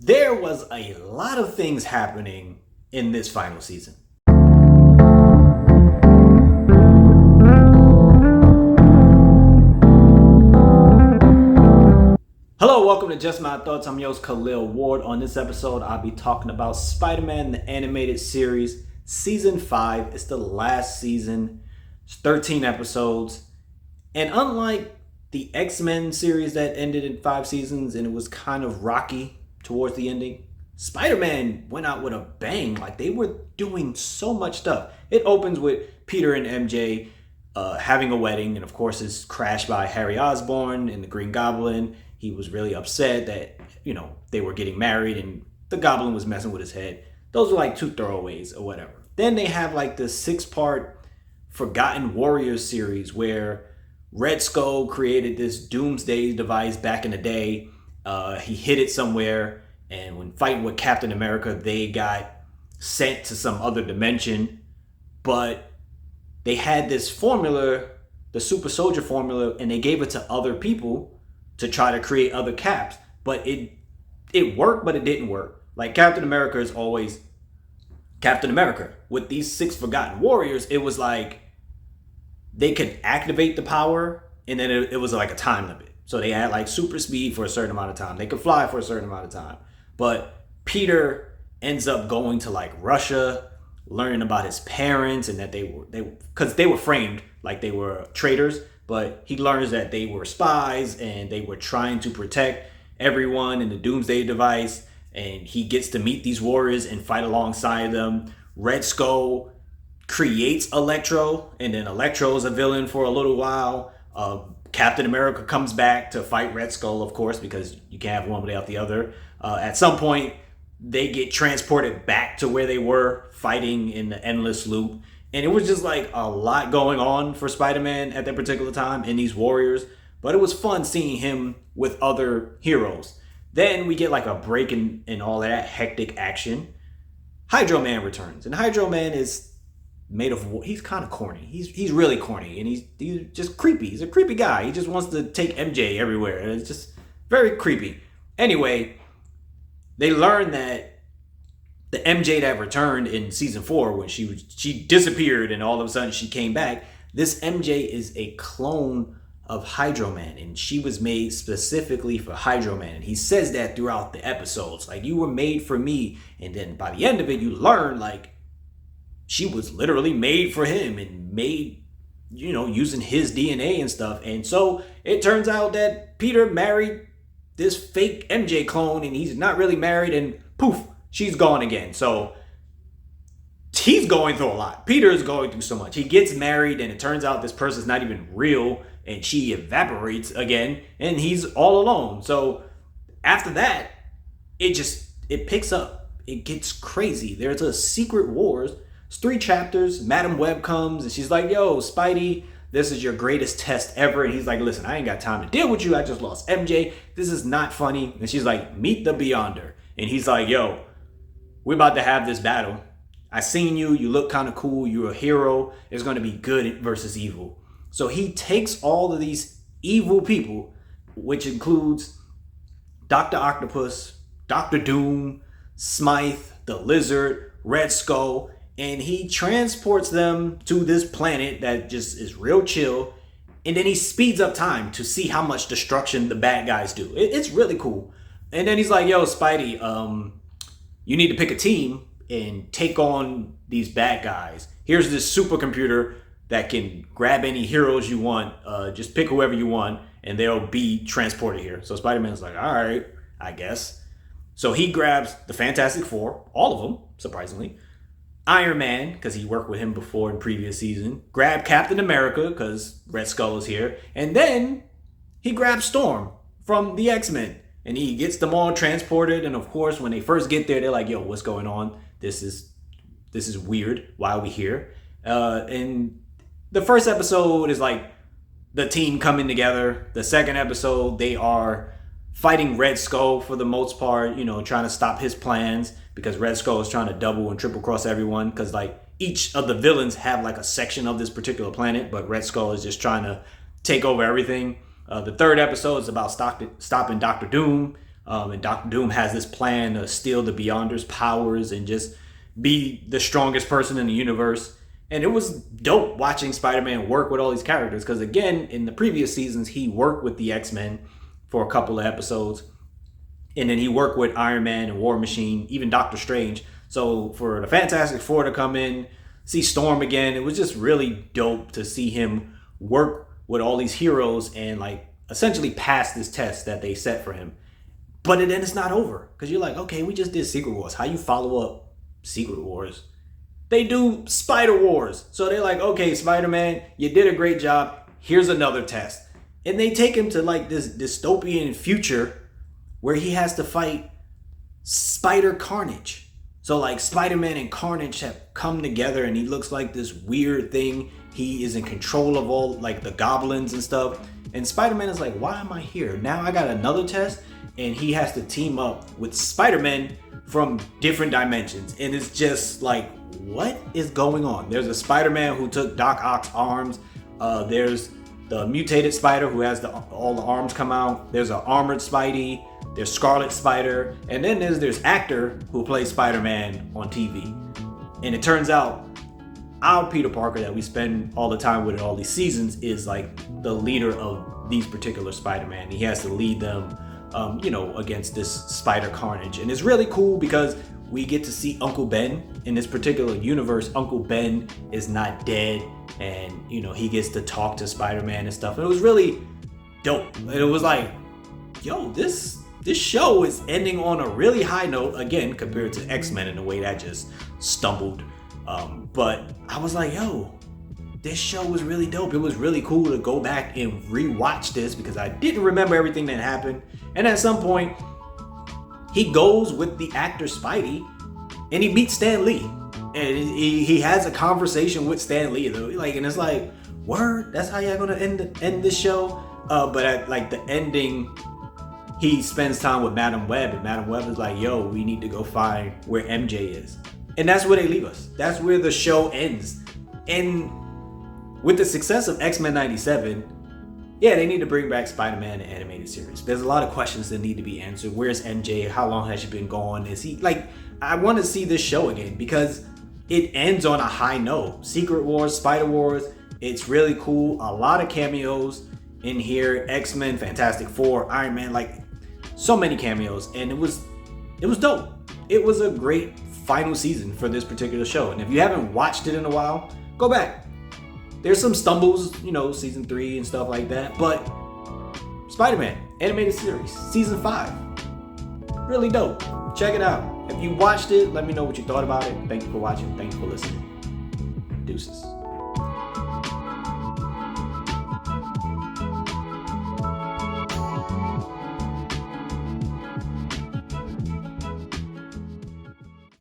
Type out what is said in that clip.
There was a lot of things happening in this final season. Hello, welcome to Just My Thoughts. I'm your host, Khaleel Ward. On this episode, I'll be talking about Spider-Man, the animated series, Season 5. It's the last season. It's 13 episodes. And unlike the X-Men series that ended in 5 seasons and it was kind of rocky towards the ending, Spider-Man went out with a bang. Like, they were doing so much stuff. It opens with Peter and MJ having a wedding, and of course it's crashed by Harry Osborn and the Green Goblin. He was really upset that, they were getting married and the Goblin was messing with his head. Those were like 2 throwaways or whatever. Then they have like the 6-part Forgotten Warriors series where Red Skull created this doomsday device back in the day. He hid it somewhere, and when fighting with Captain America, they got sent to some other dimension. But they had this formula, the super soldier formula, and they gave it to other people to try to create other caps. But it worked, but it didn't work. Like, Captain America is always Captain America. With these 6 Forgotten Warriors, it was like they could activate the power, and then it was like a time limit. So they had like super speed for a certain amount of time. They could fly for a certain amount of time. But Peter ends up going to like Russia, learning about his parents, and that because they were framed like they were traitors, but he learns that they were spies and they were trying to protect everyone in the Doomsday device. And he gets to meet these warriors and fight alongside them. Red Skull creates Electro, and then Electro is a villain for a little while. Captain America comes back to fight Red Skull, of course, because you can't have one without the other. At some point, they get transported back to where they were fighting in the endless loop. And it was just like a lot going on for Spider-Man at that particular time in these warriors. But it was fun seeing him with other heroes. Then we get like a break in all that hectic action. Hydro Man returns. And Hydro Man is made of, he's kind of corny. He's really corny, and he's just creepy. He's a creepy guy. He just wants to take MJ everywhere, and it's just very creepy. Anyway, they learn that the MJ that returned in season 4, when she disappeared and all of a sudden she came back, this MJ is a clone of Hydro Man, and she was made specifically for Hydro Man. And he says that throughout the episodes, like, you were made for me. And then by the end of it, you learn like she was literally made for him and made, using his DNA and stuff. And so it turns out that Peter married this fake MJ clone, and he's not really married, and poof, she's gone again. So he's going through a lot. Peter is going through so much. He gets married, and it turns out this person's not even real, and she evaporates again, and he's all alone. So after that, it picks up. It gets crazy. There's a Secret Wars. It's 3 chapters. Madam Web comes, and she's like, yo, Spidey, this is your greatest test ever. And he's like, listen, I ain't got time to deal with you. I just lost MJ. This is not funny. And she's like, meet the Beyonder. And he's like, yo, we're about to have this battle. I seen you. You look kind of cool. You're a hero. It's going to be good versus evil. So he takes all of these evil people, which includes Dr. Octopus, Dr. Doom, Smythe, the Lizard, Red Skull, and he transports them to this planet that just is real chill. And then he speeds up time to see how much destruction the bad guys do. It's really cool. And then he's like, yo, Spidey, you need to pick a team and take on these bad guys. Here's this supercomputer that can grab any heroes you want. Just pick whoever you want, and they'll be transported here. So Spider-Man's like, all right, I guess. So he grabs the Fantastic Four, all of them, surprisingly. Iron Man, because he worked with him before in previous season. Grab Captain America, because Red Skull is here. And then he grabs Storm from the X-Men. And he gets them all transported. And of course, when they first get there, they're like, yo, what's going on? This is weird. Why are we here? And the first episode is like the team coming together. The second episode, they are fighting Red Skull for the most part, trying to stop his plans, because Red Skull is trying to double and triple cross everyone, because like each of the villains have like a section of this particular planet, but Red Skull is just trying to take over everything. The third episode is about stopping Dr. Doom. And Doctor Doom has this plan to steal the Beyonder's powers and just be the strongest person in the universe. And it was dope watching Spider-Man work with all these characters because, again, in the previous seasons, he worked with the X-Men for a couple of episodes. And then he worked with Iron Man and War Machine, even Doctor Strange. So for the Fantastic Four to come in, see Storm again, it was just really dope to see him work with all these heroes and like essentially pass this test that they set for him. But then it's not over because you're like, okay, we just did Secret Wars. How you follow up Secret Wars? They do Spider Wars. So they're like, okay, Spider-Man, you did a great job. Here's another test. And they take him to like this dystopian future where he has to fight Spider Carnage. So like Spider-Man and Carnage have come together and he looks like this weird thing. He is in control of all like the goblins and stuff. And Spider-Man is like, why am I here? Now I got another test and he has to team up with Spider-Man from different dimensions. And it's just like, what is going on? There's a Spider-Man who took Doc Ock's arms. There's the mutated Spider who has all the arms come out. There's an armored Spidey. There's Scarlet Spider. And then there's actor who plays Spider-Man on TV. And it turns out our Peter Parker that we spend all the time with in all these seasons is like the leader of these particular Spider-Man. He has to lead them, against this Spider Carnage. And it's really cool because we get to see Uncle Ben in this particular universe. Uncle Ben is not dead and, he gets to talk to Spider-Man and stuff. And it was really dope. And it was like, yo, this show is ending on a really high note, again, compared to X-Men in the way that just stumbled. But I was like, yo, this show was really dope. It was really cool to go back and rewatch this because I didn't remember everything that happened. And at some point, he goes with the actor Spidey and he meets Stan Lee. And he has a conversation with Stan Lee, though. And it's like, word, that's how y'all gonna end this show? But at like the ending, he spends time with Madam Web, and Madam Web is like, yo, we need to go find where MJ is. And that's where they leave us. That's where the show ends. And with the success of X-Men 97, yeah, they need to bring back Spider-Man, the animated series. There's a lot of questions that need to be answered. Where's MJ? How long has she been gone? Is he I want to see this show again because it ends on a high note. Secret Wars, Spider Wars, it's really cool. A lot of cameos in here. X-Men, Fantastic Four, Iron Man, like so many cameos. And it was dope. It was a great final season for this particular show. And if you haven't watched it in a while, go back. There's some stumbles, season 3 and stuff like that. But Spider-Man, animated series, season 5. Really dope. Check it out. If you watched it, let me know what you thought about it. Thank you for watching. Thank you for listening. Deuces.